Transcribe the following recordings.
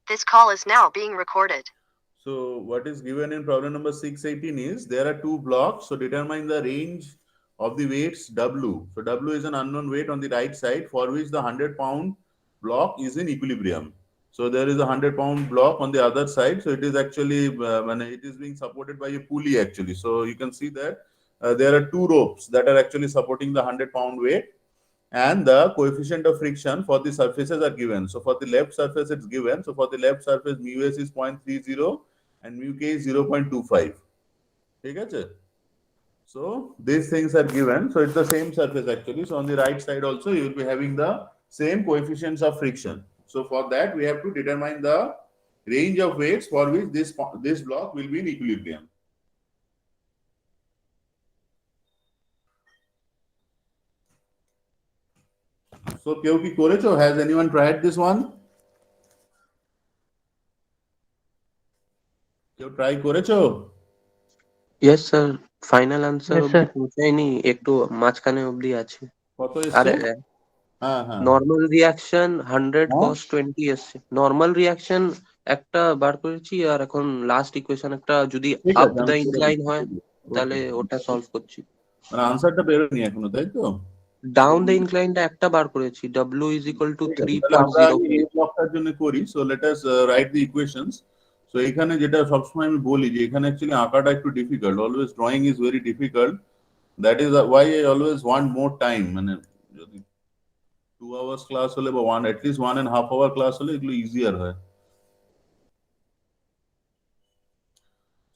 This call is now being recorded. So what is given in problem number 618 is there are two blocks. So determine the range of the weights W. So W is an unknown weight on the right side for which the 100-pound block is in equilibrium. So there is a 100-pound block on the other side. So it is actually when it is being supported by a pulley actually. So you can see that there are two ropes that are actually supporting the 100-pound weight, and the coefficient of friction for the surfaces are given. So for the left surface it's given. So for the left surface mu s is 0.30 and mu k is 0.25. ठीक है? So these things are given. So it's the same surface actually. So on the right side also you will be having the same coefficients of friction. So for that we have to determine the range of weights for which this block will be in equilibrium. So কেউ কি করেছো? Has anyone tried this one? কেউ try করেছো? Yes sir, final answer Yes, অব্দি sir. পৌঁছায়নি, একটু মাঝখানে অব্দি আছে। কত আর এসছে? হ্যাঁ হ্যাঁ নর্মাল রিয়াকশন 100 হ্যাঁ cos 20 এসছে। নর্মাল রিয়াকশন একটা বার করেছি, আর এখন লাস্ট ইকুয়েশন একটা যদি ঠিক আপ আছে দা আমি করে ইনক্লাইন দিচ্ছি হয় তাহলে ওকে ওটা সলভ করছি। মানে আনসারটা বেরোয়নি এখনো তাই তো ডাউন দ্য ইনক্লাইনটা একটা বার করেছি, w ইজ ইকুয়াল টু ঠিক আছে তাহলে আমরা আগে এই 3.05। ব্লকটার জন্য করি so let us write the equations so এখানে যেটা সবসময় আমি বলি যে এখানে অ্যাকচুয়ালি আঁকাটা একটু difficult always drawing is very difficult that is Y I always want more time মানে যদি 2 আওয়ার্স ক্লাস হলে বা ওয়ান অ্যাটলিস্ট 1.5 আওয়ার ক্লাস হলে এগুলো ইজিয়ার হয়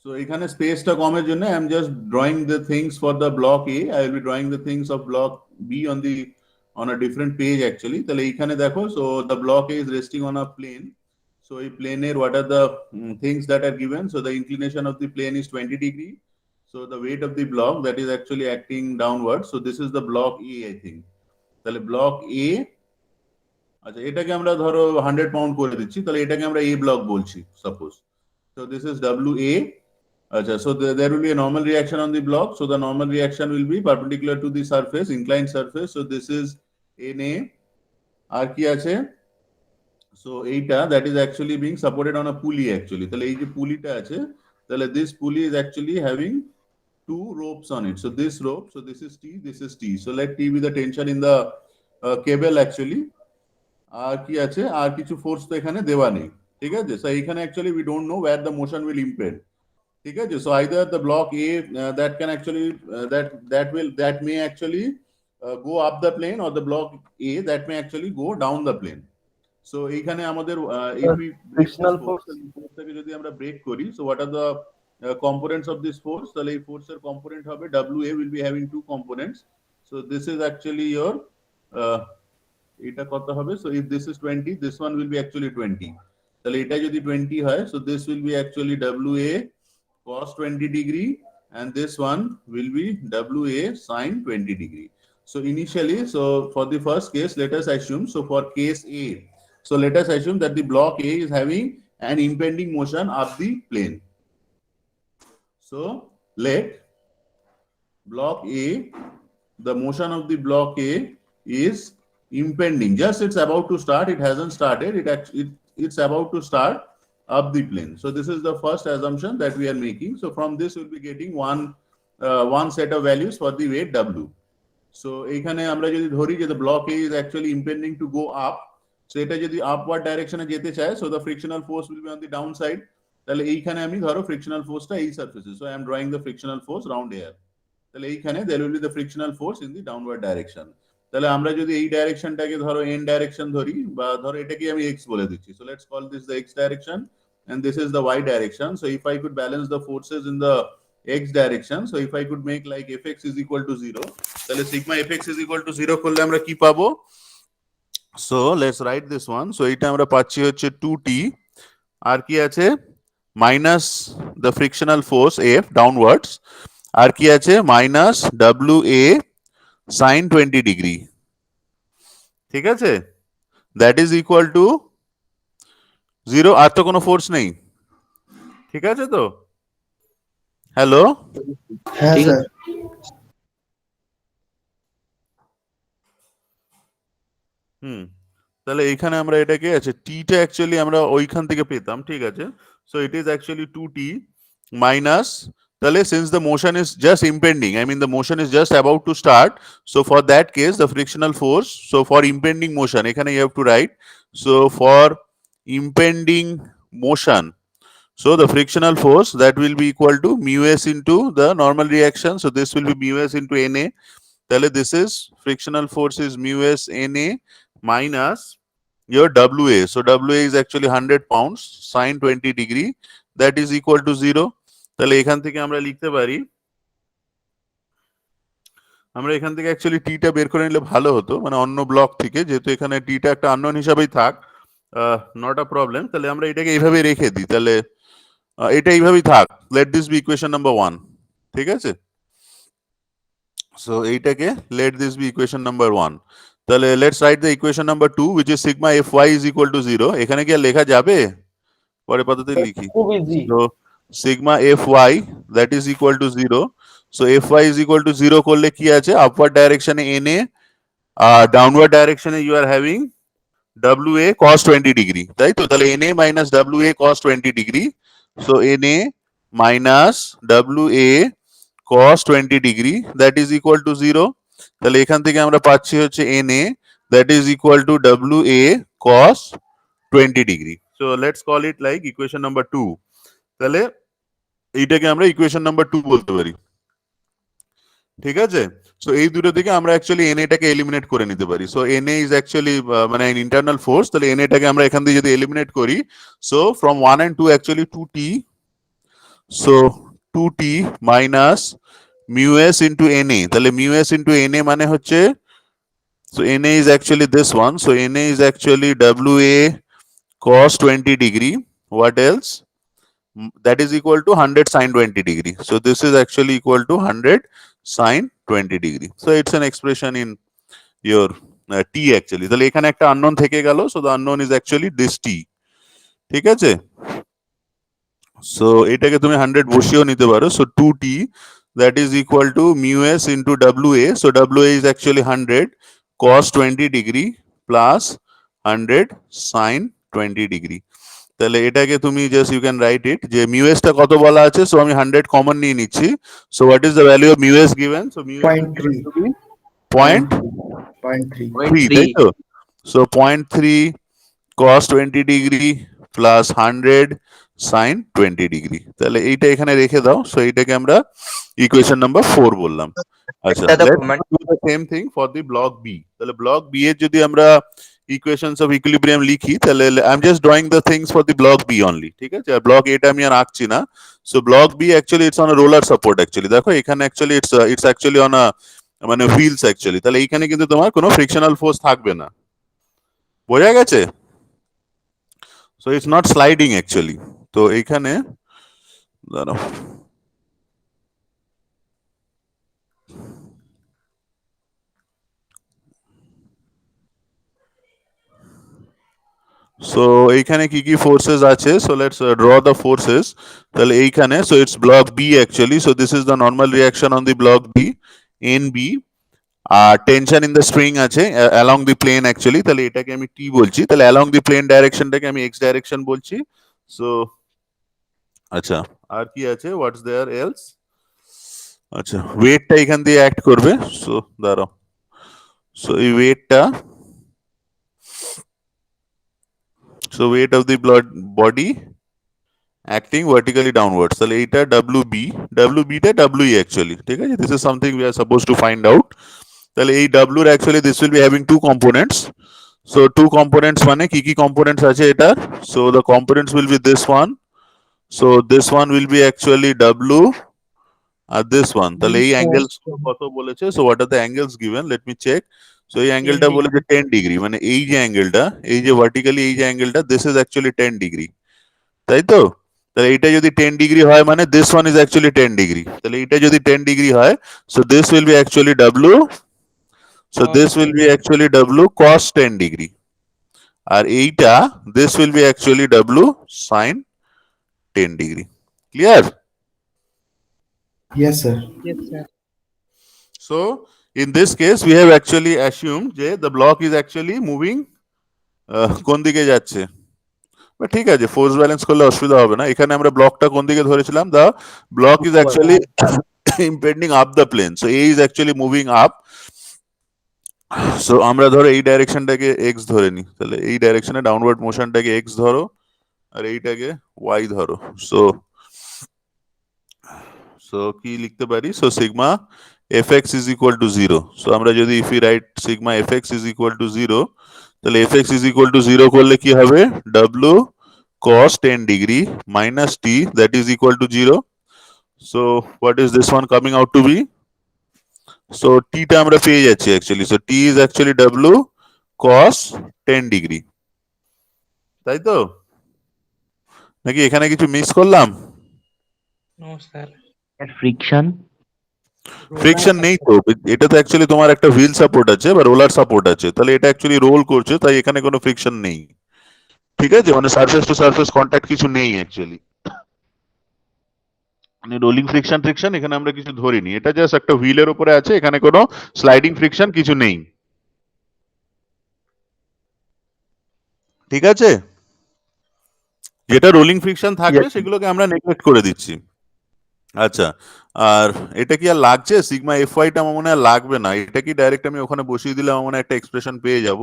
সো এখানে স্পেসটা কমের জন্য I am just drawing the things for the block A I will be drawing the things of block B on a different page actually তাহলে এইখানে দেখো so the block A is resting on a plane so এই plane এর what are the things that are given so the inclination of the plane is 20 degree so the weight of the block that is actually acting downward so this is the block A I think তাহলে block A আচ্ছা এটাকে আমরা ধরো 100 pound করে দিচ্ছি তাহলে এটাকে আমরা A block বলছি suppose so this is WA Achha, so there will be a normal reaction on the block. So the normal reaction will be perpendicular to the surface, inclined surface. So this is NA. আর কি আছে? So এইটা that is actually being supported on a pulley actually. তাহলে এই যে পুলিটা আছে, তাহলে this pulley is actually having two ropes on it. So this rope, so this is T, this is T. So let T be the tension in the cable actually. আর কি আছে? আর কিছু force তো এখানে দেওয়া নেই। ঠিক আছে? So এখানে actually we don't know where the motion will impede. ठीक है so either the block A that can actually that may actually go up the plane or the block A that may actually go down the plane so এইখানে আমাদের if we break this Frictional force force. forceটাকে যদি আমরা break করি so what are the components of this force তাহলে এই force এর component হবে WA will be having two components so this is actually your uh, এটা কত হবে so if this is 20 this one will be actually 20 তাহলে এটা যদি 20 হয় so this will be actually WA cos 20 degree and this one will be WA sin 20 degree. So initially, so for the first case, let us assume, so for case A, so let us assume that the block A is having an impending motion up the plane. So let block A, the motion of the block A is impending. Just it's about to start, it hasn't started, it's about to start up the plane. So this is the first assumption that we are making. So from this we'll be getting one set of values for the weight W. So এখানে আমরা যদি ধরি যে the block A is actually impending to go up. So এটা যদি upward direction এ যেতে চায় so the frictional force will be on the downside. তাহলে এইখানে আমি ধরো frictional forceটা এই surface so I am drawing the frictional force round here. তাহলে এইখানে there will be the frictional force in the downward direction. তাহলে আমরা যদি এই ডাইরেকশনটাকে ধরো n ডাইরেকশন ধরি বা ধরো এটাকে আমি x বলে দিচ্ছি so let's call this the x direction and this is the y direction so if I could balance the forces in the x direction so if I could make like fx is equal to 0 তাহলে sigma fx is equal to 0 করলে আমরা কি পাবো so let's write this one so এটা আমরা পাচ্ছি হচ্ছে 2t আর কি আছে minus the frictional force F downwards আর কি আছে minus WA sin 20 degree ঠিক আছে that is equal to 0 আর তো কোনো ফোর্স নেই ঠিক আছে তো হ্যালো হ্যাঁ ঠিক স্যার। আছে। হুম তাহলে এইখানে আমরা এটাকে আছে টিটা অ্যাকচুয়ালি আমরা ওইখান থেকে পেতাম, ঠিক আছে। So it is actually 2t minus, তাহলে since the motion is just impending, I mean the motion is just about to start, so for that case the frictional force, so for impending motion এখানে you have to write, so for impending motion, so the frictional force that will be equal to mu s into the normal reaction, so this will be mu s into na, tell this is frictional force is mu s na minus your wa, so wa is actually 100 pounds sine 20 degree, that is equal to 0, তাহলে এখান থেকে আমরা লিখতে পারি, আমরা এখান থেকে actually টিটা বের করে নিলে ভালো হতো, মানে অন্য ব্লক থেকে, যেহেতু এখানে টিটা একটা আননোন হিসাবেই থাক, নট আ প্রবলেম, তাহলে আমরা এটাকে এইভাবে রেখে দিই, তাহলে এটা এইভাবেই থাক, let this be equation number 1, ঠিক আছে। সো এইটাকে let this be equation number 1, তাহলে let's write the equation number 2 which is sigma fy is equal to 0, এখানে কি আর লেখা যাবে, পরে পদ্ধতি লিখি, খুব easy. so sigma fy that is equal to 0, so fy is equal to 0 করলে কি আছে, আপওয়ার্ড ডাইরেকশনে na, ডাউনওয়ার্ড ডাইরেকশনে you are having wa cos 20 degree, তাই তো, তাহলে na minus wa cos 20 degree, so na minus wa cos 20 degree that is equal to 0, তাহলে এখান থেকে আমরা পাচ্ছি হচ্ছে na that is equal to wa cos 20 degree, so let's call it like equation number 2, তাহলে এইটাকে আমরা ইকুয়েশন নাম্বার 2 বলতে পারি, ঠিক আছে। সো এই দুটো থেকে আমরা অ্যাকচুয়ালি এন এটাকে এলিমিনেট করে নিতে পারি, so N A is actually মানে ইন্টারনাল ফোর্স, তাহলে এন এটাকে আমরা এখান থেকে যদি এলিমিনেট করি, so from 1 and 2 actually 2t, so 2t minus mu S into N A, তাহলে mu S into N A মানে হচ্ছে, so N A is actually this one, so N A is actually wa cos 20 degree, what else, that is equal to 100 sine 20 degree, so this is actually equal to 100 sine 20 degree, so it's an expression in your t actually, তাহলে এখানে একটা unknown থেকে গেল, so the unknown is actually this t, ঠিক আছে। So এটাকে তুমি 100 বসিয়েও নিতে পারো, so 2t that is equal to mu s into wa, so wa is actually 100 cos 20 degree plus 100 sine 20 degree, তাহলে এটাকে তুমি জাস্ট ইউ ক্যান রাইট ইট, যে মিউ এস টা কত বলা আছে, সো আমি 100 কমন নিয়ে নিচ্ছি, so what is the value of mu S given, so mu S 0.3 0.3, 0.3 তাই তো, so 0.3 cos 20 degree plus 100 sin 20 degree, তাহলে এইটা এখানে রেখে দাও, সো এইটাকে আমরা ইকুয়েশন নাম্বার 4 বললাম। আচ্ছা, let's do the same thing for the block B, তাহলে block B এর যদি আমরা equations of equilibrium লিখি, তাহলে I'm just drawing the things for the block B only, ঠিক আছে, আর block A টা আমি আর আঁকছি না, so block B actually it's on a roller support actually, দেখো এখানে actually it's actually on a মানে wheels actually, তাহলে এইখানে কিন্তু তোমার কোনো frictional force থাকবে না, বোঝা গেছে, so it's not sliding actually, তো এইখানে দাঁড়াও, সো এইখানে কি কি ফোর্সেস আছে, so let's draw the forces, তাহলে এইখানে so it's block B actually, so this is the normal reaction on the block B, N B, আর টেনশন ইন দ্য স্ট্রিং আছে অ্যালং দি প্লেন অ্যাকচুয়ালি, তাহলে এটাকে আমি টি বলছি, তাহলে অ্যালং দি প্লেন ডাইরেকশনটাকে আমি এক্স ডাইরেকশন বলছি, সো আচ্ছা আর কি আছে, হোয়াটস দেয়ার এলস, আচ্ছা ওয়েটটা এখান দিয়ে অ্যাক্ট করবে, সো দাঁড়াও, সো এই ওয়েটটা, so weight of the blood body acting vertically downwards, তাহলে এইটা WB, WB টা WE actually, ঠিক আছে, this is something we are supposed to find out, তাহলে এই W এর actually this will be having two components, so two components মানে কি কি components আছে এটার, so the components will be this one, so this one will be actually W R this one, তাহলে এই angles কত বলেছে, so what are the angles given, let me check, so এই অ্যাঙ্গেলটা বলেছে 10 ডিগ্রি, মানে এই যে অ্যাঙ্গেলটা, এই যে ভার্টিক্যালি এই যে অ্যাঙ্গেলটা, this is actually 10 ডিগ্রি, তাই তো, তাহলে এটা যদি 10 ডিগ্রি হয় মানে this one is actually 10 degree, তাহলে এটা যদি 10 ডিগ্রি হয়, so this will be actually W, so this will be actually W cos 10 degree, আর এইটা this will be actually W sin 10 degree, clear? Yes sir. So in this case we have actually assumed that the block is actually moving কোন দিকে যাচ্ছে? ঠিক আছে, force balance করলে অসুবিধা হবে না। এখানে আমরা ব্লকটা কোন দিকে ধরেছিলাম? The block is actually impending up the plane, so A is actually moving up. So আমরা ধরো এই ডাইরেকশনটাকে এক্স ধরে নি, তাহলে এই ডাইরেকশনে ডাউনওয়ার্ড মোশনটাকে এক্স ধরো আর এইটাকে ওয়াই ধরো। সো সো কি লিখতে পারি? So sigma F X is equal to zero. So আমরা যদি if you write sigma F X is equal to zero, তাহলে F X is equal to zero করলে কি হবে? W cos 10 degree minus t, that is equal to 0. So what is this one coming out to be? So t টা আমরা পেয়ে যাচ্ছি actually. So t is actually w cos 10 degree. তাই তো? নাকি এখানে কিছু মিস করলাম? No sir. ফ্রিকশন ফ্রিকশন নেই তো, এটা তো অ্যাকচুয়ালি তোমার একটা হুইল সাপোর্ট আছে বা রোলার সাপোর্ট আছে, তাহলে এটা অ্যাকচুয়ালি রোল করছে, তাই এখানে কোনো ফ্রিকশন নেই। ঠিক আছে, মানে সারফেস টু সারফেস কন্ট্যাক্ট কিছু নেই অ্যাকচুয়ালি, মানে রোলিং ফ্রিকশন এখানে আমরা কিছু ধরিনি, এটা জাস্ট একটা হুইলের উপরে আছে, এখানে কোনো স্লাইডিং ফ্রিকশন কিছু নেই। ঠিক আছে, যেটা রোলিং ফ্রিকশন থাকবে সেগুলোকে আমরা নেগলেক্ট করে দিচ্ছি। আচ্ছা, আর এটা কি আর লাগছে? সিগমা এফ ওয়াইটা আমার মনে হয় লাগবে না, এটা কি ডাইরেক্ট আমি ওখানে বসিয়ে দিলে আমার মনে হয় একটা এক্সপ্রেশন পেয়ে যাব।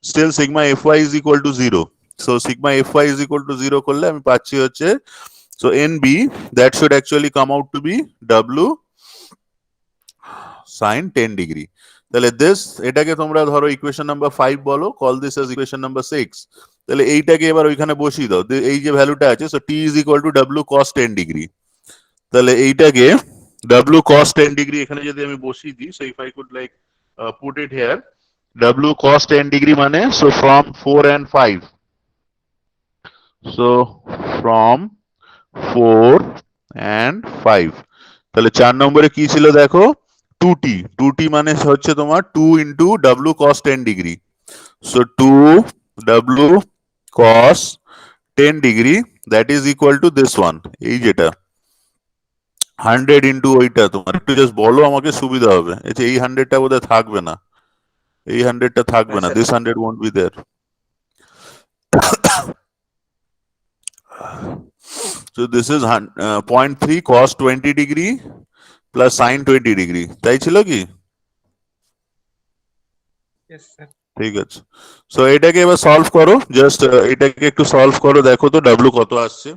Still sigma F Y is equal to zero. So sigma F Y is equal to zero করলে আমি পাচ্ছি হচ্ছে, so NB that should actually come out to be W sin 10 degree. তাহলে this এটাকে তোমরা ধরো ইকুয়েশন নাম্বার 5 বলো, call this as equation number 6। তাহলে এইটাকে এবার ওইখানে বসিয়ে দাও, এই যে ভ্যালুটা আছে, so T is equal to W cos 10 degree। তাহলে এইটাকে W cos 10 degree এখানে যদি আমি বসিয়ে দিই, so if I could like put it here, W cos 10 degree মানে, so from 4 and 5, so from 4 and 5, তাহলে 4 নম্বরে কি ছিল দেখো? 2t, 2t মানে হচ্ছে তোমার 2 into w cos 10 degree, so 2w cos 10 degree that is equal to this one, এই যেটা 100 into ওইটা, তোমার একটু জাস্ট বলো আমাকে, সুবিধা হবে। আচ্ছা, এই 100টা বোধহয় থাকবে না, এই 100টা থাকবে না, this 100 won't be there. So this is 0.3 cos 20 degree plus sin 20 degree, তাই ছিল কি? Yes sir. ঠিক আছে, সো এটাকে এবার সলভ করো, জাস্ট এটাকে একটু সলভ করো, দেখো তো w কত আসছে।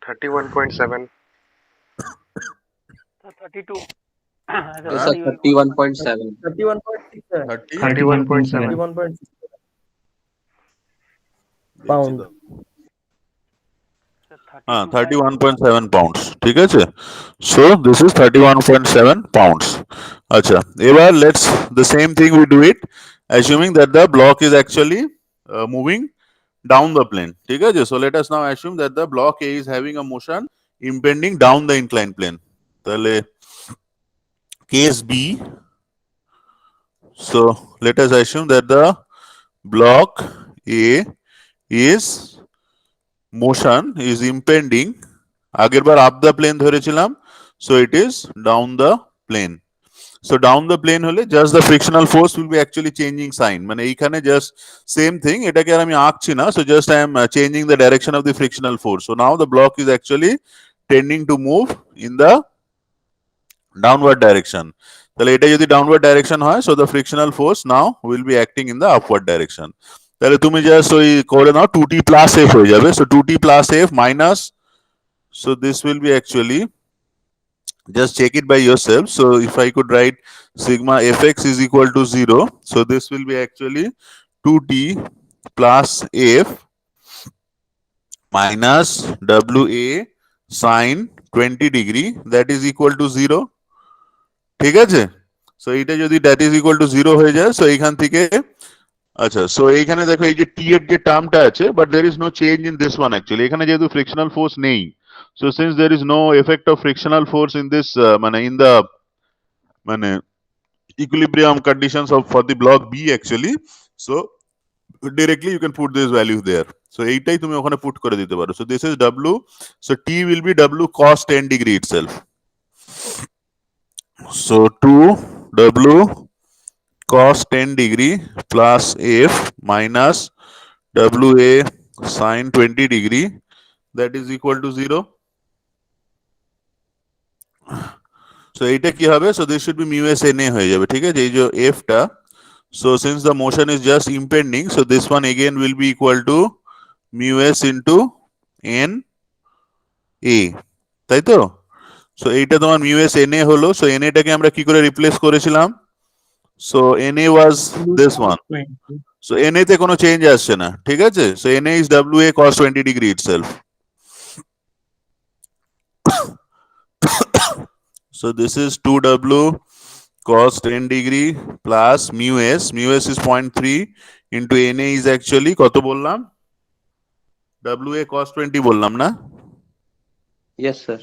31.7 32 Yes, sir, 31.7. 31.6 31.7 pound. 31.7 pounds, ঠিক আছে, so this is 31.7 pounds. আচ্ছা, এবার let's the same thing we do it assuming that the block is actually moving down the plane, ঠিক আছে, so let us now assume that the block A is having a motion impending down the inclined plane. তাহলে case B, so let us assume that the block A is motion is impending, আগের বার up the plane ধরেছিলাম, so it is down the plane. So down the plane হলে just the frictional force will be actually changing sign, মানে এইখানে just same thing, এটাকে আর আমি আঁকছি না, so just I am changing the direction of the frictional force. So now the block is actually tending to move in the downward direction. তাহলে এটা যদি downward direction হয়, so the frictional force now will be acting in the upward direction. তাহলে তুমি just ওই করে নাও, 2t plus f হয়ে যাবে, so 2t plus f minus, so this will be actually, just check it by yourself, so if I could write sigma fx is equal to 0, so this will be actually 2t plus f minus wa sin 20 degree that is equal to 0, ঠিক আছে, so এটা যদি that is equal to 0 হয়ে যায়, so এইখান থেকে, আচ্ছা, so এইখানে দেখো এই যে টি এর যে টার্মটা আছে, but there is no change in this one actually, এখানে যেহেতু ফ্রিকশনাল ফোর্স নেই, so since there is no effect of frictional force in this মানে in the মানে equilibrium conditions of for the block B actually, so directly you can put this value there, so এইটাই তুমি ওখানে put করে দিতে পারো, so this is w, so t will be w cos 10 degree itself, so 2w cos 10 degree plus F minus WA sin 20 degree, that is equal to 0. So এইটা কি হবে? So this should be mu s na হয়ে যাবে, ঠিক আছে? এই যে F টা, so since the motion is just impending, so this one again will be equal to mu s into n a, তাই তো? So এইটা তোমার mu s na হলো, so na টাকে আমরা কি করে রিপ্লেস করেছিলাম? So na was this one, 20. so na তে কোনো চেঞ্জ আসছে না, ঠিক আছে? So na is WA cos 20 degree itself. So this is 2W cos 10 degree plus mu s is 0.3 into na is actually কত বললাম? WA cos 20 বললাম না? Yes, sir.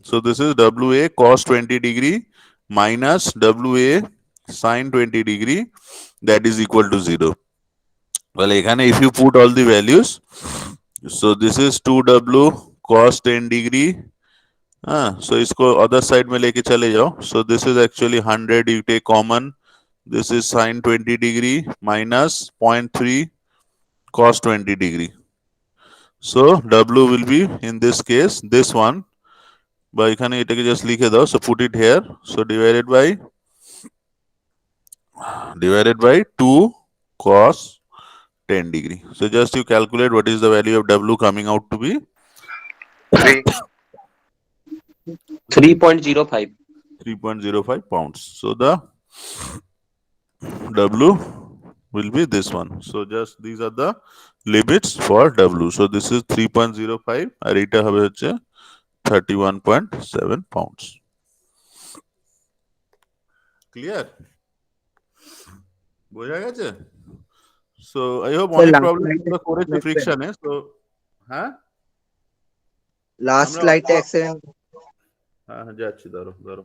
So this is WA cos 20 degree minus WA sin 20 degree, that is equal to 0. Well, এখানে if you put all the values, so this is 2W cos 10 degree. So इसको other side में लेके चले जाओ. So this is actually 100, you take common. This is sin 20 degree minus 0.3 cos 20 degree. So W will be in this case this one. বা এখানে এটাকে just লিখে দাও. So put it here. So divided by 2 cos 10 degree. So just you calculate what is the value of W coming out to be. 3. 3.05. 3.05 pounds. So the W will be this one. So just these are the limits for W. So this is 3.05 আর এটা হবে হচ্ছে 31.7 pounds. Clear? বোঝা গেছে? So I hope অনেক problem তোমরা করেছো ফ্রিকশনে. So হ্যাঁ last আমরা- স্লাইডে অ্যাক্সিডেন্ট হ্যাঁ যাচ্ছি, ধরো.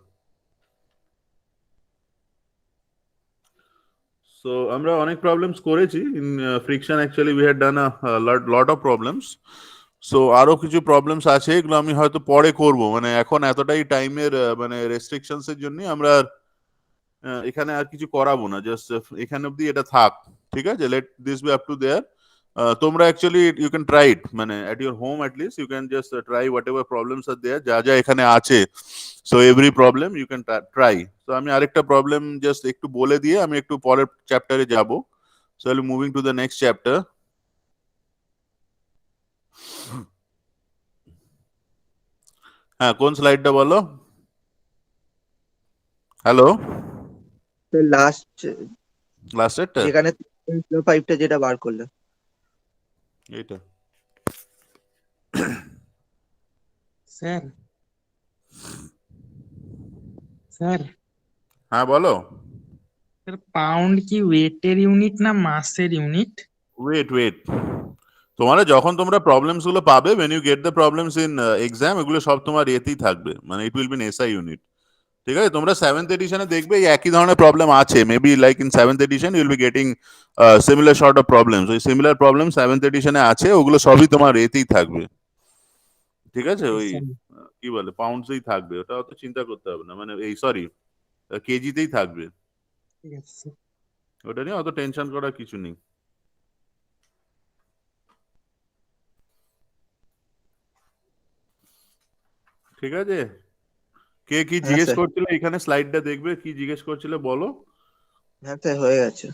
So আমরা অনেক প্রবলেমস করেছি in friction. Actually we had done a lot of problems. So আরো কিছু প্রবলেমস আছে, এগুলো আমি হয়তো পরে করব, মানে এখন এতটাই টাইমের মানে রেস্ট্রিকশনস এর জন্য আমরা এখানে আর কিছু করাবো না, জাস্ট এখানে অবধি এটা থাক, ঠিক আছে? Let this be up to there. তোমরা actually you can try it, মানে at your home at least you can just try whatever problems are there, যা যা এখানে আছে. So every problem you can try. তো আমি আরেকটা problem just একটু বলে দিয়ে আমি একটু পরের চ্যাপ্টারে যাব. So I am moving to the next chapter. হ্যাঁ, কোন স্লাইডটা বলো? হ্যালো, লাস্টেরটা যেখানে 5টা যেটা বার করলে এইটা. স্যার স্যার হ্যাঁ বলো. স্যার পাউন্ড কি ওয়েটের ইউনিট না মাসের ইউনিট? ওয়েট তোমরা যখন তোমরা প্রবলেমস গুলো পাবে, when you get the problems in exam, এগুলো সব তোমার এতেই থাকবে, মানে it will be N SI unit, ঠিক আছে? তোমরা 7th এডিশনে দেখবে এই একই ধরনের প্রবলেম আছে, maybe like in 7th edition you will be getting similar sort of problems. ওই সিমিলার প্রবলেম 7th এডিশনে আছে, ওগুলো সবই তোমার এতেই থাকবে, ঠিক আছে? ওই কি বলে পাউন্ডসেই থাকবে, ওটা অত চিন্তা করতে হবে না, মানে এই সরি কেজিতেই থাকবে, ঠিক আছে স্যার। ওটা নিয়ে অত টেনশন করার কিছু নেই. ঠিক আছে? কে কি জিজ্ঞেস স্যার। করছিল এখানে? স্লাইডটা দেখবে, কি জিজ্ঞেস করছিল বলো. হ্যাঁ স্যার হয়ে গেছে।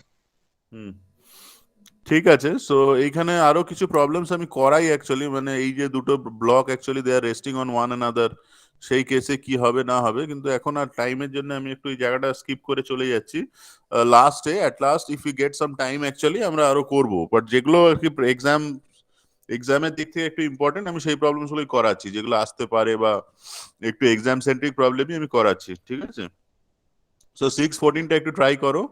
ঠিক আছে. সো এইখানে আরো কিছু প্রবলেমস আমি করাই অ্যাকচুয়ালি, মানে এই যে দুটো block actually they are resting on one another, সেই কেসে কি হবে না হবে, কিন্তু এখন আর টাইমের জন্য আমি একটু এই জায়গাটা স্কিপ করে চলে যাচ্ছি. লাস্টে at last if you get some time actually আমরা আরো করব, বাট যেগুলো আর কি এক্সামের দিক থেকে একটু ইম্পর্টেন্ট, আমি সেই প্রবলেমস গুলোই করাচ্ছি, যেগুলো আসতে পারে বা একটু এক্সাম সেন্ট্রিক প্রবলেমই আমি করাচ্ছি, ঠিক আছে? সো 614টা একটু ট্রাই করো.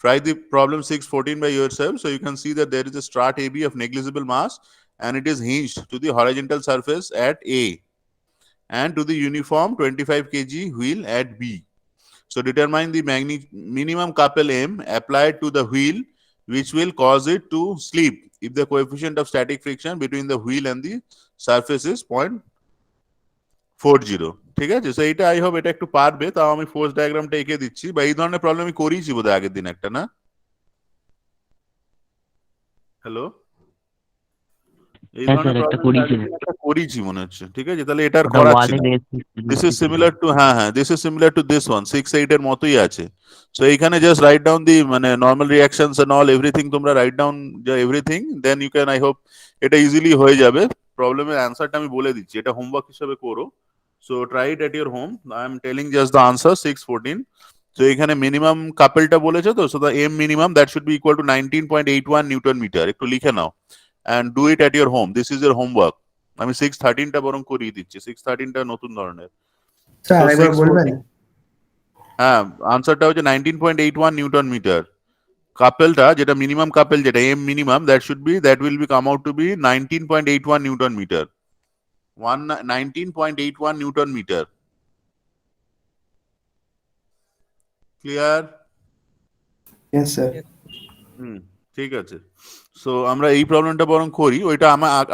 Try the problem 614 by yourself. So you can see that there is a strata AB of negligible mass and it is hinged to the horizontal surface at A and to the uniform 25 kg wheel at B. So determine the minimum couple M applied to the wheel which will cause it to slip if the coefficient of static friction between the wheel and the surface is 40 ঠিক আছে। So এইটা I hope এটা একটু পারবে, তাও আমি force ডায়াগ্রামটা এঁকে দিচ্ছি, বা এই ধরনের প্রবলেম আমি করিয়েছি বোধহয় আগের দিন একটা, না? হ্যালো, এই হ্যাঁ ধরনের স্যার, একটা প্রবলেম করিয়েছিলেন। একটা করিয়েছি মনে হচ্ছে, ঠিক আছে। তাহলে এটার ওটা করাচ্ছি ওয়ালে না। Race this is similar to, হ্যাঁ হ্যাঁ, this is similar to this one, 6-8 এর মতোই আছে। সো এইখানে জাস্ট রাইট ডাউন দি মানে normal reactions and all everything, তোমরা write down everything, then you can, I hope এটা ইজিলি হয়ে যাবে। প্রবলেমের অ্যান্সারটা আমি বলে দিচ্ছি, এটা হোমওয়ার্ক হিসেবে করো। So try it at your home, I am telling just the answer 6-14। তো এখানে মিনিমাম কাপেলটা বলেছে, তো so the M minimum that should be equal to 19.81 newton metre. একটু লিখে নাও and do it at your home. This is your homework. আমি 6-13টা বরং করিয়ে দিচ্ছি, 6-13টা নতুন ধরনের। স্যার একবার বলবেন? হ্যাঁ, আনসারটা হচ্ছে 19.81 নিউটন মিটার। কাপেলটা যেটা মিনিমাম কাপেল, যেটা M minimum, that will be come out to be 19.81 newton metre. 19.81 newton metre. Clear? Yes sir. Hmm, ঠিক আছে। সো আমরা এই প্রবলেমটা বরং করি, ওইটা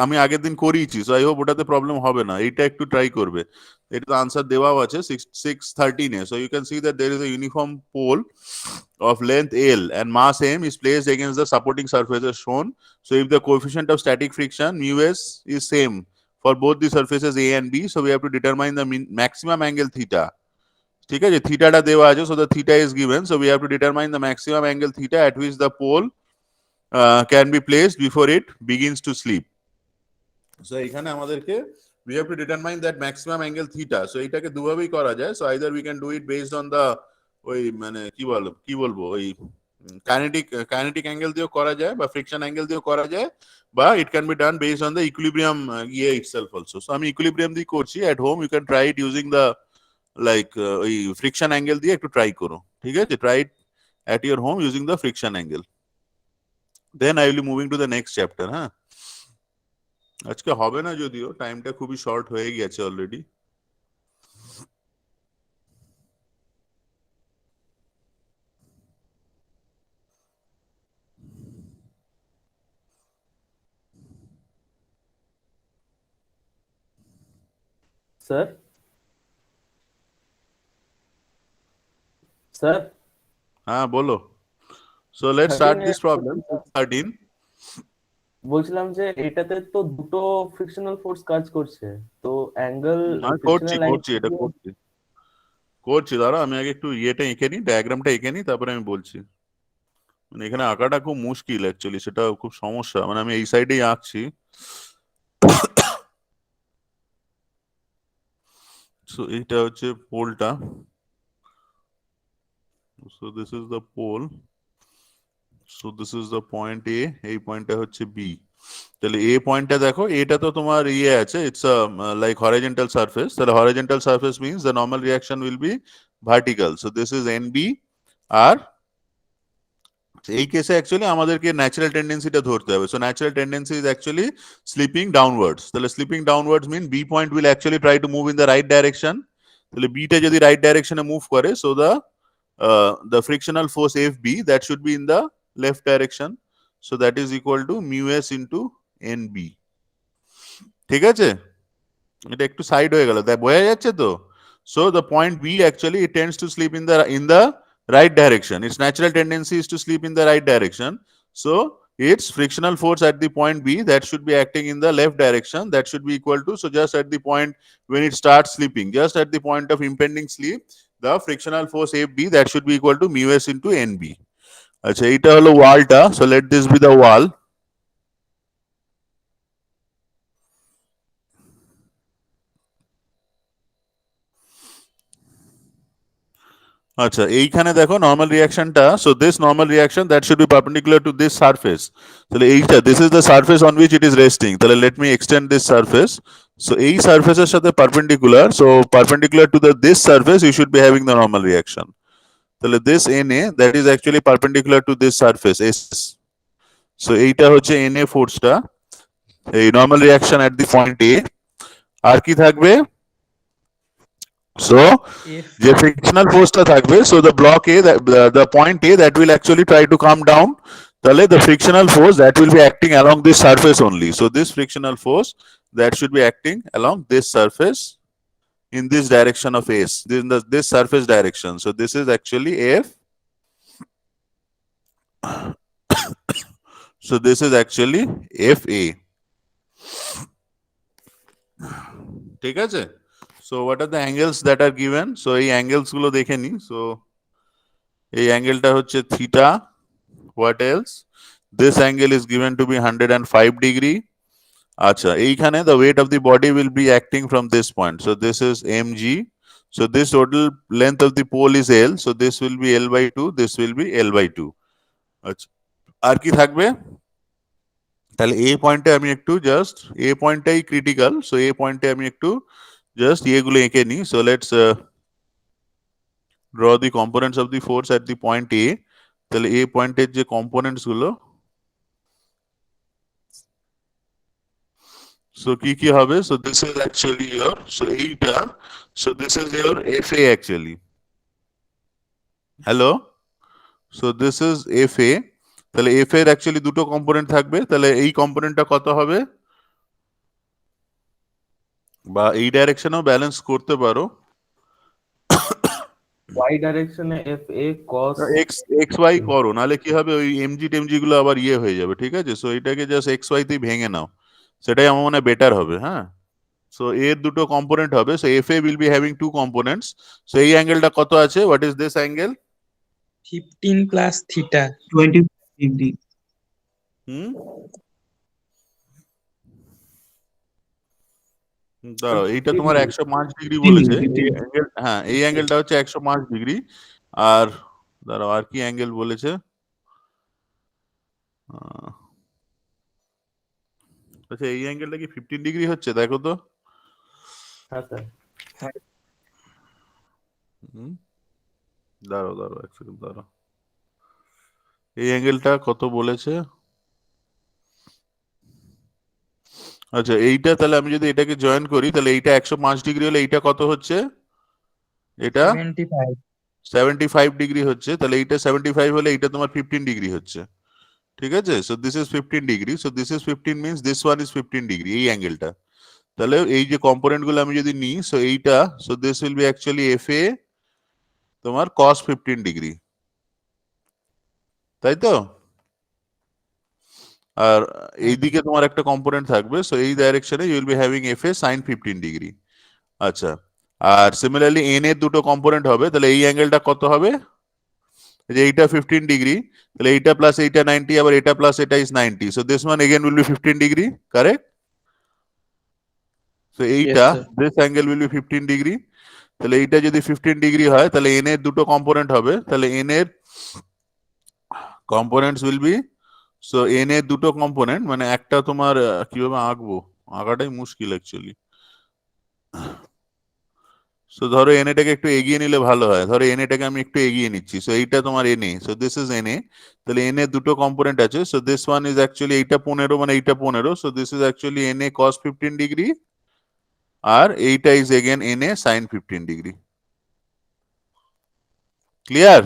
আমি আগের দিন করিয়েছি, সো আই হোপ ওটাতে প্রবলেম হবে না। এইটা একটু ট্রাই করবে, এটা তো আনসার দেওয়াও আছে 6-13 এ। So you can see that there is a uniform pole of length L and mass M is placed against the supporting surfaces shown. So if the coefficient of static friction mu s is same for both the surfaces A and B, so we have to determine the maximum angle theta. ঠিক আছে, থিটাটা দেওয়া আছে, so the theta is given, so we have to determine the maximum angle theta at which the pole can be placed before it begins to slip. So এখানে আমাদেরকে we have to determine that maximum angle theta. So এটাকে দুভাবেই করা যায়। So either we can do it based on the ওই মানে কি বলবো ওই কাইনেটিক অ্যাঙ্গেল দিয়েও করা যায়, বা ফ্রিকশন অ্যাঙ্গেল দিয়েও করা যায়, বা it can be done based on the equilibrium itself also. So আমি ইকুইলিব্রিয়াম দিয়ে করছি। At home you can try it using the like ওই ফ্রিকশন অ্যাঙ্গেল দিয়ে একটু ট্রাই করো, ঠিক আছে। Try it at your home using the friction angle. Then I will be moving to the next chapter. হ্যাঁ, আজকে হবে না যদিও, টাইমটা খুবই শর্ট হয়ে গেছে অলরেডি। স্যার স্যার হ্যাঁ বলো। So let's start this problem. 13. বলছিলাম যে এটাতে তো দুটো ফ্রিকশনাল ফোর্স কাজ করছে, তো অ্যাঙ্গেল করছি এটা করছি দাঁড়া, আমি আগে একটু ইয়েটা এঁকে নিই, ডায়াগ্রামটা এঁকে নিই, তারপরে আমি বলছি। মানে এখানে আঁকাটা খুব মুশকিল অ্যাকচুয়ালি, সেটা খুব সমস্যা। মানে আমি এই সাইডেই আঁকছি। সো এইটা হচ্ছে পোলটা। So this is the pole. So this is the point A, এই পয়েন্টটা হচ্ছে B। তাহলে A পয়েন্টটা দেখো, এটা তো তোমার ইয়ে আছে, ইটস লাইক হরিজন্টাল সারফেস। তাহলে horizontal surface means the normal reaction will be vertical. So this is NB। আর এই কেসে অ্যাকচুয়ালি আমাদেরকে ন্যাচারাল টেন্ডেন্সিটা ধরতে হবে। So natural tendency is actually slipping downwards. তাহলে slipping downwards mean B point will actually try to move in the right direction. তাহলে বিটা যদি রাইট ডাইরেকশনে মুভ করে, so the frictional force FB that should be in the left direction, so that is equal to mu s into NB। ঠিক আছে, এটা একটু side হয়ে গেল, তাই বোঝা যাচ্ছে তো। So the point B actually it tends to slip in the right direction. Its natural tendency is to slip in the right direction. So its frictional force at the point B that should be acting in the left direction, that should be equal to, so just at the point when it starts slipping, just at the point of impending slip, the frictional force FB that should be equal to mu s into NB. আচ্ছা, এইটা হলো ওয়ালটা। So let this be the wall. আচ্ছা, এইখানে দেখো normal রিঅ্যাকশনটা। So this normal reaction that should be perpendicular to this surface. তাহলে এইটা this is the surface on which it is resting. তাহলে let me extend this surface. So এই সারফেসের সাথে perpendicular, so perpendicular to this surface you should be having the normal reaction. তাহলে this NA that is actually perpendicular to this surface S। So এইটা হচ্ছে NA ফোর্সটা, এই normal reaction at the point A। আর কি থাকবে? So the frictional force টা থাকবে, so the block A, the point A that will actually try to come down, তাহলে the frictional force that will be acting along this surface only. So this frictional force that should be acting along this surface in this direction of S, this surface direction. So this is actually F. So this is actually FA. ঠিক আছে? So what are the angles that are given? So এই angles গুলো দেখে নি. So এই অ্যাঙ্গেলটা হচ্ছে theta. What else? This angle is given to be 105 degree. আচ্ছা, এইখানে the weight of the body will be acting from this point. So this is mg. So this total length of the pole is L. So this will be L by 2. This will be L by 2. আচ্ছা, আর কি থাকবে? তাহলে এই পয়েন্টে আমি একটু just এই পয়েন্টটাই critical. So এই পয়েন্টে আমি একটু জাস্ট এগুলো এঁকে নিই। So let's draw the components of the force at the point A. তাহলে এই পয়েন্টের যে কম্পোনেন্টস গুলো, সো কি কি হবে? So this is actually your, so এইটা, so this is your FA actually. Hello, so this is FA। তাহলে এফ এর অ্যাকচুয়ালি দুটো কম্পোনেন্ট থাকবে। তাহলে এই কম্পোনেন্টটা কত হবে? বা এই ডাইরেকশনেও ব্যালেন্স করতে পারো, y ডাইরেকশনে FA cos এক্স ওয়াই করো, নাহলে কি হবে ওই এমজি টেমজি গুলো আবার ইয়ে হয়ে যাবে। ঠিক আছে? সো এটাকে জাস্ট এক্স ওয়াই তেই ভেঙে নাও, সেটাই আমার মনে হয় বেটার হবে। হ্যাঁ, সো এর দুটো কম্পোনেন্ট হবে। So F A will be having two components. So এই অ্যাঙ্গেলটা কত আছে? What is this angle? 15 plus theta. 20 degree. দাঁড়াও, এইটা তোমার 105 ডিগ্রি বলেছে। হ্যাঁ, এই অ্যাঙ্গেলটা হচ্ছে 105 ডিগ্রি। আর দাঁড়াও, আর কি অ্যাঙ্গেল বলেছে? আচ্ছা, এই অ্যাঙ্গেলটা কি 15 ডিগ্রি হচ্ছে? দেখো তো। হ্যাঁ স্যার। দাঁড়াও দাঁড়াও এক সেকেন্ড দাঁড়াও, এই অ্যাঙ্গেলটা কত বলেছে? আচ্ছা, এইটা তাহলে আমি যদি এটাকে জয়েন করি, তাহলে এইটা 105 ডিগ্রি হলে এইটা কত হচ্ছে? এটা 75. 75 ডিগ্রি হচ্ছে। তাহলে এইটা 75 হলে এইটা তোমার 15 ডিগ্রি হচ্ছে। ঠিক আছে? So this is 15 degree. So this is 15 means this one is 15 degree, এই অ্যাঙ্গেলটা। তাহলে এই যে কম্পোনেন্ট গুলো আমি যদি নিই, সো এইটা, so this will be actually FA তোমার cos 15 ডিগ্রি, তাই তো? আর এইদিকে তোমার একটা কম্পোনেন্ট থাকবে, সো এই ডাইরেকশনে you will be having FA sin 15 degree. আচ্ছা, আর সিমিলারলি n এর দুটো কম্পোনেন্ট হবে। তাহলে এই অ্যাঙ্গেলটা কত হবে? যে এইটা 15 ডিগ্রি, তাহলে এইটা প্লাস এইটা 90, আবার এটা প্লাস এটা is 90। So this one again will be 15 degree, correct? So এইটা this angle will be 15 degree. তাহলে এইটা যদি 15 ডিগ্রি হয়, তাহলে n এর দুটো কম্পোনেন্ট হবে। তাহলে n এর components will be, so n এর দুটো কম্পোনেন্ট, মানে একটা তোমার কিভাবে আঁকবো, আঁকাটাই মুশকিল অ্যাকচুয়ালি। সো ধরো n এটাকে একটু এগিয়ে নিলে ভালো হয়। ধরো n এটাকে আমি একটু এগিয়ে নিচ্ছি। সো এইটা তোমার NA, so this is NA। তাহলে n এর দুটো কম্পোনেন্ট আছে। So this one is actually এইটা 15, মানে এইটা 15। So this is actually NA cos 15 degree, আর এইটা is again NA sin 15 degree. Clear?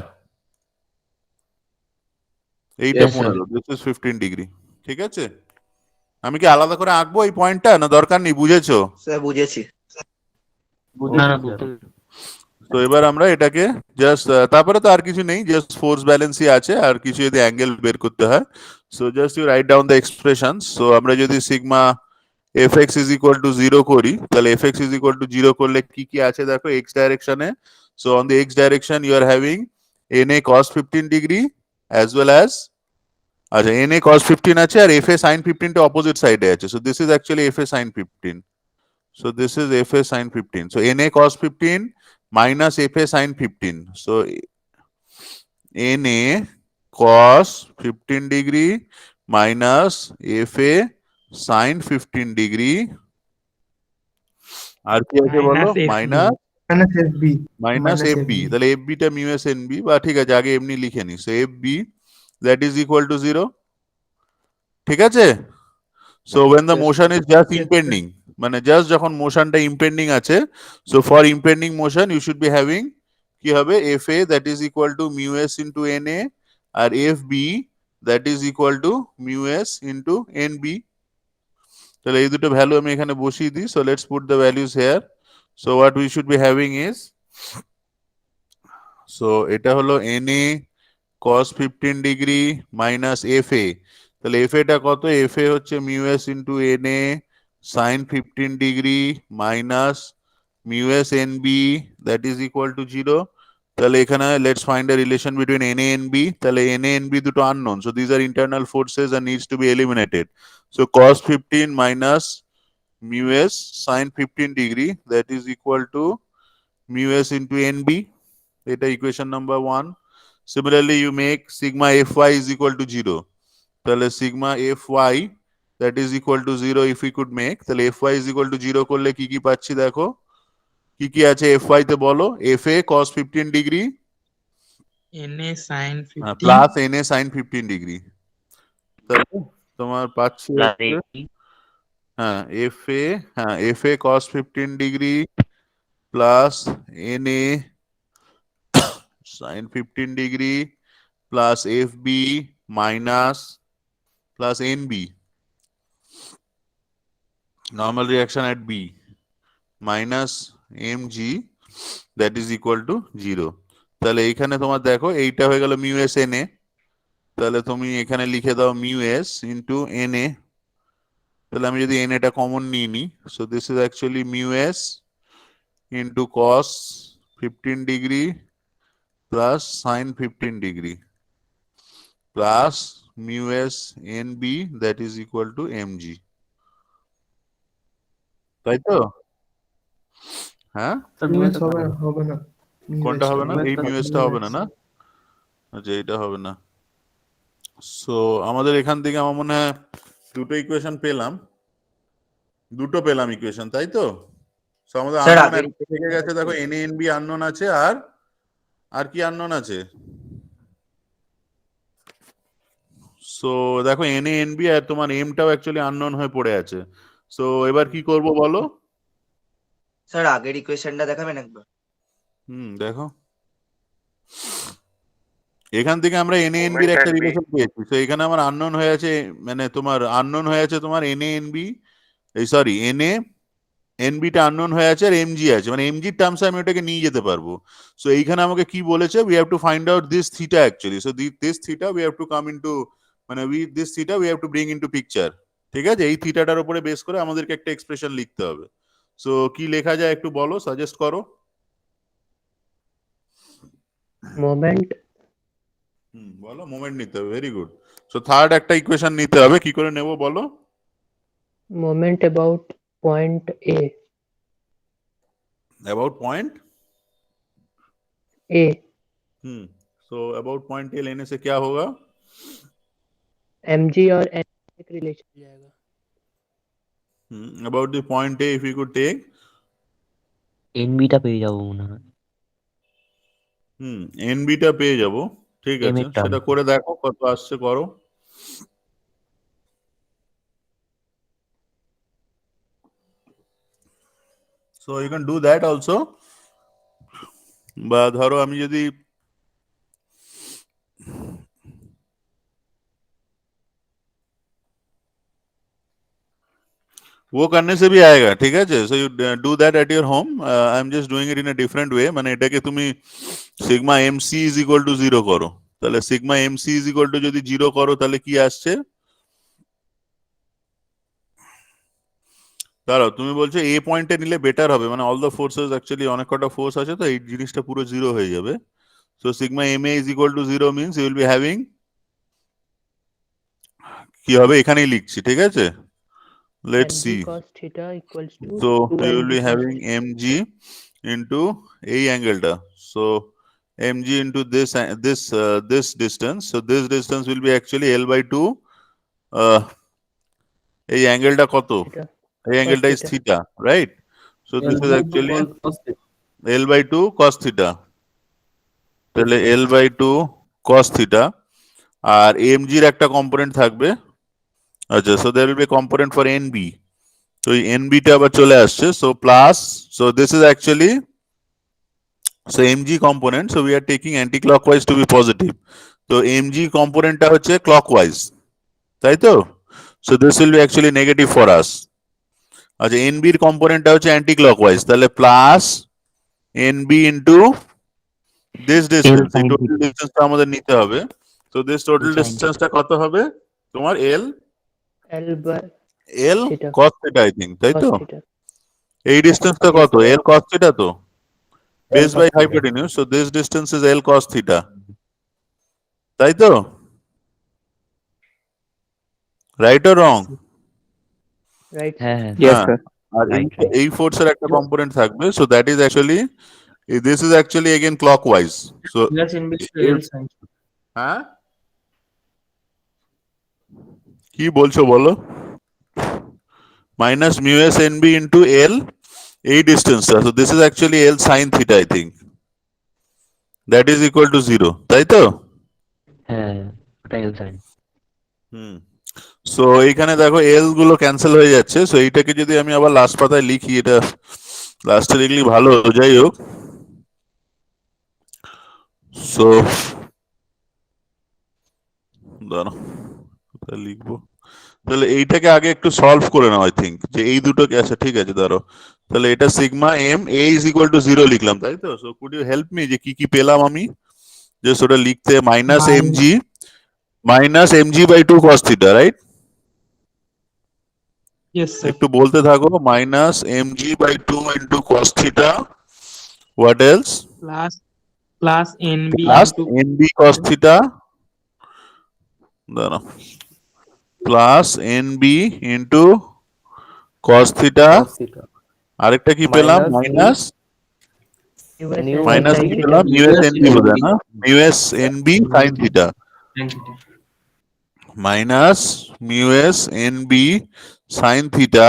এইটা 15, দিস ইজ 15 ডিগ্রি। ঠিক আছে? আমি কি আলাদা করে আঁকবো এই পয়েন্টটা, না দরকার নেই? বুঝেছো? স্যার বুঝেছি। তো এবার আমরা এটাকে জাস্ট, তারপরে তো আর কিছু নেই, জাস্ট ফোর্স ব্যালেন্সই আছে, আর কিছু যদি অ্যাঙ্গেল বের করতে হয়। So just you write down the expression. So আমরা যদি sigma fx is equal to 0 করি, তাহলে fx ইজ ইকুয়াল টু 0 করলে কি কি আছে দেখো এক্স ডাইরেকশনে। So on the X direction you are having NA cos 15 degree as well as, আচ্ছা NA cos 15 আছে, আর FA sin 15 টা অপোজিট সাইডে আছে। So this is actually FA sin 15। So this is FA sin 15. So NA cos 15 minus FA sin 15. So NA cos 15 degree minus FA sin 15 degree. আর কি আছে বলো? Minus FB. Minus FB। তাহলে FB টা mu S NB, বা ঠিক আছে আগে এমনি লিখে নি। So FB that is equal to 0. ঠিক আছে? So when the motion is just impending, মানে জাস্ট যখন মোশনটা ইম্পেন্ডিং আছে, so for impending motion you should be having কি হবে? FA that is equal to mu S into NA, আর FB that is equal to mu S into NB। তাহলে এই দুটো ভ্যালু আমি এখানে বসিয়ে দিই। So let's put the values here. So what we should be having is, so এটা হলো NA cos 15 degree minus FA. তাহলে FA টা কত? FA হচ্ছে mu s into NA sin 15 degree minus mu s NB, that is equal to 0. তাহলে এখানে let's find a relation between NA and B. তাহলে NA and B দুটো unknown, so these are internal forces and needs to be eliminated. So cos 15 minus mu s sin 15 degree, that is equal to mu s into NB. Eta equation number 1. Similarly, you make sigma Fy is equal to 0. তাহলে sigma Fy, that is equal to 0 if we could make. তাহলে Fy is equal to 0 করলে কি কি পাচ্ছি দেখো, কি কি আছে Fy তে বলো? FA cos 15 degree NA sin 15 plus NA sin 15 degree, তাহলে তোমার পাচ্ছি Plus হচ্ছে, 80. হ্যাঁ FA cos 15 degree plus NA sin 15 degree plus FB minus plus NB, normal reaction at B, minus mg, that is equal to 0. তাহলে এইখানে তোমার দেখো এইটা হয়ে গেল mu s na, তাহলে তুমি এখানে লিখে দাও mu s into na. তাহলে আমি যদি na টা কমন নিয়ে নিই, so this is actually mu s into cos 15 degree plus sin 15 degree plus mu s nb, that is equal to mg. তাই তো? হ্যাঁ, মিউএস হবে না কোনটা হবে না? এই mu s টা mu s টা হবে না, না? আচ্ছা, এটা হবে না। সো আমাদের এখান থেকে আমার মনে হয় দুটো ইকুয়েশন পেলাম, ইকুয়েশন, তাই তো? সো আমাদের Sir, unknown আগের- একটা থেকে গেছে, দেখো NA NB আননোন আছে, আর কি আননোন আছে? সো দেখো NA NB আর তোমার M টাও অ্যাকচুয়ালি আননোন হয়ে পড়ে আছে। সো এবার কি করব বলো? স্যার আগের ইকুয়েশনটা দেখাবেন একবার? দেখো এখান থেকে আমরা NA NB এর Moment একটা and B. রিলেশন পেয়েছি। সো এখানে আমার আননোন হয়ে আছে, মানে তোমার আননোন হয়ে আছে তোমার NA NB, এই সরি NA NB টা আননোন হয়ে আছে আর MG আছে, মানে MG এর টার্মসে আমি ওটাকে নিয়ে যেতে পারবো। সো এইখানে আমাকে কি বলেছে, we have to find out this theta actually. So this theta we have to come into, মানে this theta we have to bring into picture. ঠিক আছে, এই থিটাটার উপরে বেস করে আমাদেরকে একটা এক্সপ্রেশন লিখতে হবে। সো কি লেখা যায় একটু বলো, সাজেস্ট করো। মোমেন্ট বলো, মোমেন্ট নিতে হবে, ভেরি গুড। সো থার্ড একটা ইকুয়েশন নিতে হবে, কি করে নেব বলো? Moment about point A about point A so about point A लेने से क्या होगा? mg और n एक रिलेशन जाएगा about the point A if you could take এনবিটা পেয়ে যাবো মনে হয়। এনবিটা পেয়ে যাব, ঠিক M আছে, এর term। সেটা করে দেখো কত আসছে, করো। So you can do that also. বা ধরো আমি যদি वो करने से भी आएगा, ठीक है। So you do that at your home. I am just doing it in a different way, মানে এটাকে তুমি sigma MC is equal to 0 করো। তাহলে sigma MC is equal two যদি 0 করো তাহলে কি আসছে? দাঁড়াও, তুমি বলছো এ পয়েন্টে নিলে বেটার হবে, মানে অল দ্য ফোর্সেস অ্যাকচুয়ালি অনেক কটা ফোর্স আছে, তো এই জিনিসটা পুরো 0 হয়ে যাবে। So sigma M A is equal to 0 means you will be having, কি হবে এখানেই লিখছি, ঠিক আছে। Let's mg see. cos theta equals to So 2 you will be mg cos having theta. mg into a angle টা. So mg into this distance. So this distance will be actually L by 2. এই angle টা কত? Theta. এই angle টা is theta, right? So this is actually L by 2 cos theta. তাহলে L by 2 cos theta R mg এর একটা component থাকবে। আচ্ছা, so there will be a component for NB. So NB টা আবার চলে আসছে, so plus, so this is actually, so mg component, so we are taking anti-clockwise to be positive. So mg component টা হচ্ছে clockwise, তাই তো? So this will be actually negative for us. আচ্ছা NB এর কম্পোনেন্টটা হচ্ছে অ্যান্টি ক্লকওয়াইজ, তাহলে plus NB into this distance, এই sin total theta. ডিস্টেন্সটা আমাদের নিতে হবে। তো দিস টোটাল sin ডিস্টেন্সটা কত হবে তোমার L L by L theta cos theta I think, তাই তো? cos theta. এই ডিস্টেন্সটা Yes, কত? sir. এল কস থিটা তো, L base cos by theta. Hypotenuse, so this distance is L cos theta, তাই তো? Right or wrong? Right, sir. হ্যাঁ হ্যাঁ Yes, হ্যাঁ, sir. আর এই Right, right. এই ফোর্সের একটা কম্পোনেন্ট থাকবে, so that is actually this is actually again clockwise. So হ্যাঁ কি বলছো বলো? Minus mu S N B into L, এই ডিস্টেন্সটা, so this is actually L sine theta I think, that is equal to zero, তাই তো? হ্যাঁ ওটা L sin. হুম, সো এইখানে দেখো এল গুলো ক্যান্সেল হয়ে যাচ্ছে, সো এইটাকে যদি আমি আবার লাস্ট পাতায় লিখি, এটা লাস্টে লিখলি ভালো, যাই হোক। সো দাঁড়াও কোথায় লিখবো, তাহলে এইটাকে আগে একটু সলভ করে নাও, আই থিঙ্ক যে এই দুটোকে, আচ্ছা ঠিক আছে দাঁড়াও, তাহলে এটা sigma M A is equal to zero লিখলাম, তাই তো? So could you help me যে কি কি পেলাম আমি, যে ওটা লিখতে minus M G by two cos theta, right? Yes, sir. একটু বলতে থাকো, minus M G by two into cos theta, what else? Plus NB plus into N B cos theta, দাঁড়াও, plus N B into cos theta, Cos theta. আরেকটা কি পেলাম? Minus minus Mu S minus sin কি theta. পেলাম? U S N B বোধ হয় না, U S N B sine theta, minus mu S N B sine theta,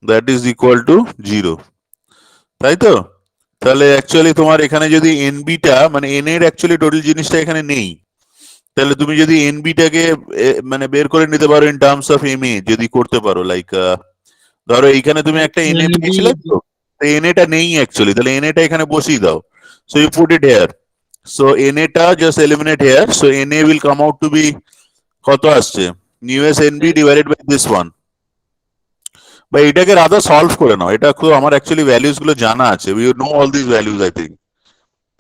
that is equal to zero, তাই তো? তাহলে অ্যাকচুয়ালি তোমার এখানে যদি এনবিটা মানে এন এর অ্যাকচুয়ালি টোটাল জিনিসটা এখানে নেই, তাহলে তুমি যদি এনবিটাকে মানে বের করে নিতে পারো in terms of M A, যদি করতে পারো, লাইক ধরো এইখানে তুমি একটা এন এ NB পেয়েছিলে তো, এন এটা নেই অ্যাকচুয়ালি, তাহলে এন এটা এখানে বসিয়ে দাও, so you put it here, so N এটা just eliminate here, so N A will come out to be কত আসছে? Mu S N B divided by this one, বা এটাকে রাদা সলভ করে নাও, এটা খুব আমার অ্যাকচুয়ালি ভ্যালুস গুলো জানা আছে, we know all this values I think,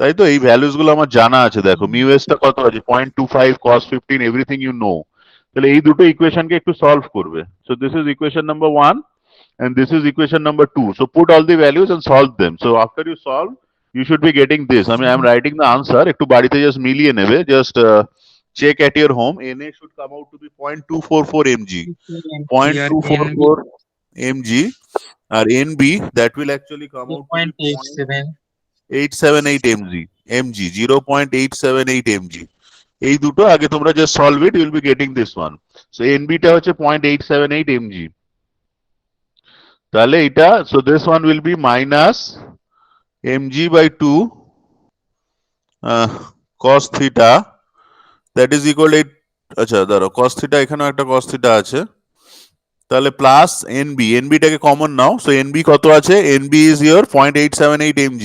তাই তো? এই ভ্যালুস গুলো আমার জানা আছে, দেখো মিউ এস টা কত আছে, 0.25, cos 15, এভরিথিং ইউ নো, তাহলে এই দুটো ইকুয়েশনকে একটু সলভ করবে, so this is equation number 1 and this is equation number 2, so put all the values and solve them, so after you solve you should be getting this, I mean I am writing the answer, একটু বাড়িতে just মিলিয়ে নেবে, just check at your home, Na should come out to be 0.244 mg, 0.244 mg, R NB that will actually come out to be 0.87. 0.878 mg, 0.878 mg, এই দুটো আগে তোমরা just solve it, you will be getting this one, so NB টা হচ্ছে 0.878 mg, তাহলে এটা, so this one will be minus mg by 2 cos theta, that is equal to, আচ্ছা ধরো cos theta, এখানেও একটা cos theta আছে, তাহলে প্লাস nb টাকে কমন নাও, so nb কত আছে? nb is your 0.878 mg,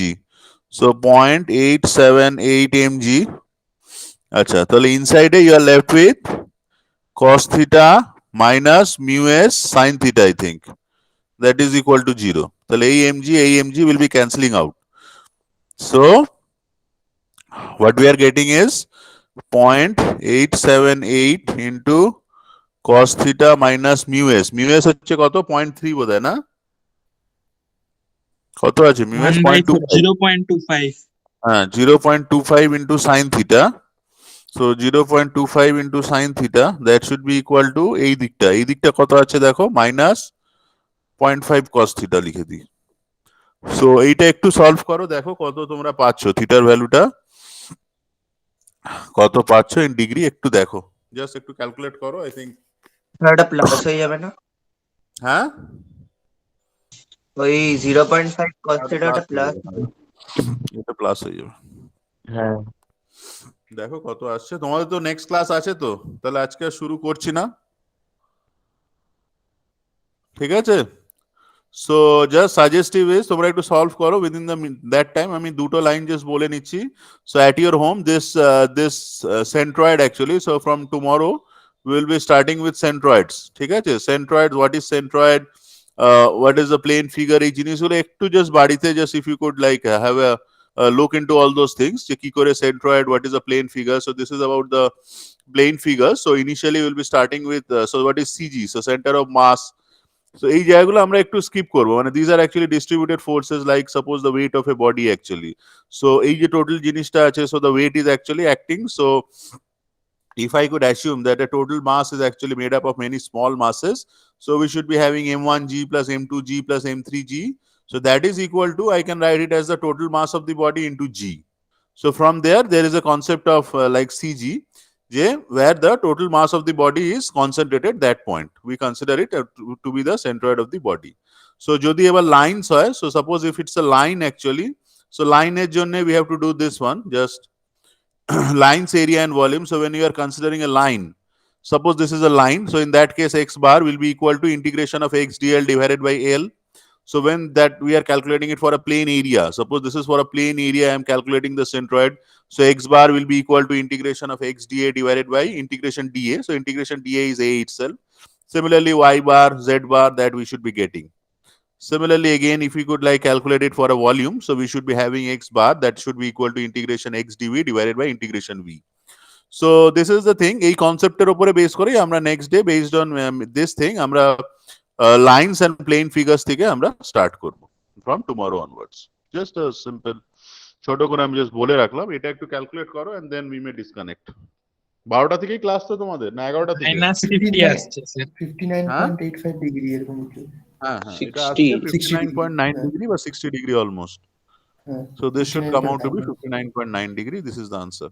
so 0.878 mg, আচ্ছা তাহলে ইনসাইডে you are left with cos theta minus mu s sin theta I think, that is equal to 0, তাহলে এই mg will be cancelling out, so what we are getting is 0.878 into cos theta minus mu s হচ্ছে কত? 0.3 বোধহয় না, কত আছে mu s? 0.25. হ্যাঁ 0.25 into sin theta, so 0.25 into sin theta, that should be equal to এই দিকটা কত আছে দেখো, minus 0.5 cos theta লিখে দিই, সো এইটা একটু সলভ করো, দেখো কত তোমরা পাচ্ছ, থিটার ভ্যালুটা কত পাচ্ছ ইন ডিগ্রি, একটু দেখো, জাস্ট একটু ক্যালকুলেট করো, আই থিঙ্ক। এটা প্লাস হয়ে যাবে না? হ্যাঁ ওই 0.5 cos theta ওটা প্লাস, এটা প্লাস হয়ে যাবে, হ্যাঁ দেখো কত আসছে তোমাদের। তো নেক্সট ক্লাস আছে তো, তাহলে আজকে আর শুরু করছি না, ঠিক আছে? সো জাস্ট সাজেস্টিভ ইজ তোমরা একটু সলভ করো উইদিন দ্যাট টাইম, আমি দুটো লাইন জাস্ট বলে নিচ্ছি, so at your home this centroid actually, so from tomorrow we will be starting with centroids, ঠিক আছে? Centroids, what is centroid, what is the plane figure এই জিনিসগুলো একটু just বাড়িতে just if you could like have a look into all those things যে কি করে centroid, what is a plane figure. So this is about the plane figure. So initially we'll be starting with so what is CG, so center of mass. So এই জায়গাগুলো আমরা একটু skip করব, মানে these are actually distributed forces like suppose the weight of a body actually. So এই যে total জিনিসটা আছে, so the weight is actually acting. So if I could assume that a total mass is actually made up of many small masses, so we should be having m1g plus m2g plus m3g. So that is equal to, I can write it as the total mass of the body into g. So from there is a concept of like CG, where the total mass of the body is concentrated that point. We consider it to be the centroid of the body. So jodi ebar lines hoy, so suppose if it's a line actually, so line er jonne we have to do this one, just lines area and volume. So when you are considering a line, suppose this is a line, so in that case x bar will be equal to integration of x dl divided by L. So when that we are calculating it for a plane area, suppose this is for a plane area, I am calculating the centroid. So x bar will be equal to integration of x dA divided by integration dA. So integration dA is A itself. Similarly, y bar, z bar, that we should be getting. Similarly, again, if we could like calculate it for a volume, so we should be having x bar, that should be equal to integration x dv divided by integration v. So this is the thing. এই কনসেপ্টের উপরে base করে আমরা next day based on this thing আমরা lines and plane figures থেকে আমরা start করব from tomorrow onwards. Just a simple ছোট করে আমি জাস্ট বলে রাখলাম, এটা একটু ক্যালকুলেট করো and then we may disconnect. 12টা থেকেই ক্লাস তো তোমাদের না 11টা থেকে? -50 আসছে স্যার। 59.85 ডিগ্রি এরকম কিছু। হ্যাঁ হ্যাঁ, এটা 60 আসছে 59.9 ডিগ্রি বা 60 ডিগ্রি অলমোস্ট. হ্যাঁ, So this should come out to be 59.9 59.9 degree. This is the answer.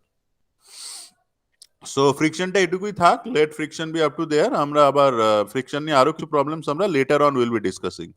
So friction টা এটুকুই থাক, let friction be up to there. আমরা আবার friction নিয়ে আরো কিছু প্রবলেমস আমরা later on will be discussing.